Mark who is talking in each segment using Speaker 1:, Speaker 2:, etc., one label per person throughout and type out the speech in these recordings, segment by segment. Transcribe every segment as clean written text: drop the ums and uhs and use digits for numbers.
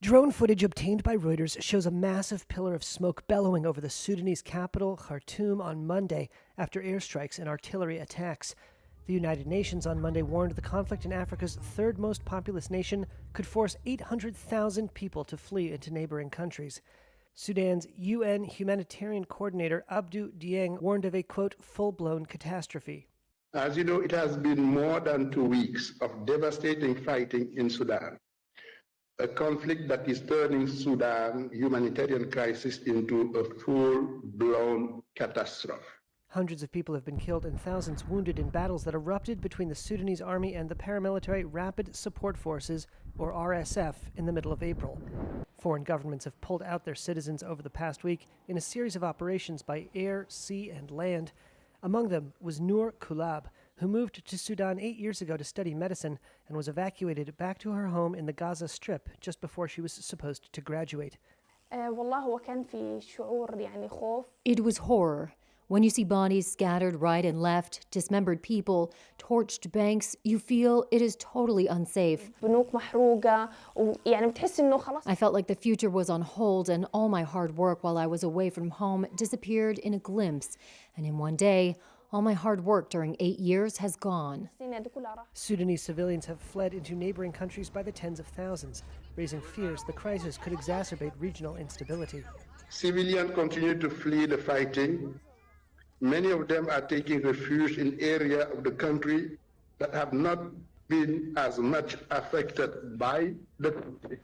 Speaker 1: Drone footage obtained by Reuters shows a massive pillar of smoke bellowing over the Sudanese capital, Khartoum, on Monday after airstrikes and artillery attacks. The United Nations on Monday warned the conflict in Africa's third most populous nation could force 800,000 people to flee into neighboring countries. Sudan's UN humanitarian coordinator Abdou Dieng warned of a, quote, full-blown catastrophe.
Speaker 2: As you know, it has been more than 2 weeks of devastating fighting in Sudan, a conflict that is turning Sudan's humanitarian crisis into a full-blown catastrophe.
Speaker 1: Hundreds of people have been killed and thousands wounded in battles that erupted between the Sudanese army and the paramilitary Rapid Support Forces, or RSF, in the middle of April. Foreign governments have pulled out their citizens over the past week in a series of operations by air, sea, and land. Among them was Noor Kulab, who moved to Sudan 8 years ago to study medicine and was evacuated back to her home in the Gaza Strip just before she was supposed to graduate.
Speaker 3: It was horror. When you see bodies scattered right and left, dismembered people, torched banks, you feel it is totally unsafe. I felt like the future was on hold and all my hard work while I was away from home disappeared in a glimpse. And in one day, all my hard work during 8 years has gone.
Speaker 1: Sudanese civilians have fled into neighboring countries by the tens of thousands, raising fears the crisis could exacerbate regional instability.
Speaker 2: Civilians continue to flee the fighting. Many of them are taking refuge in areas of the country that have not been as much affected by the conflict.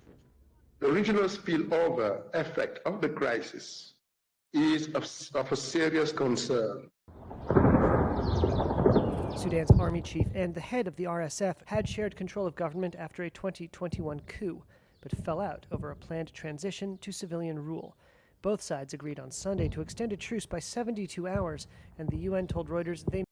Speaker 2: The regional spillover effect of the crisis is of a serious concern.
Speaker 1: Sudan's army chief and the head of the RSF had shared control of government after a 2021 coup, but fell out over a planned transition to civilian rule. Both sides agreed on Sunday to extend a truce by 72 hours, and the UN told Reuters they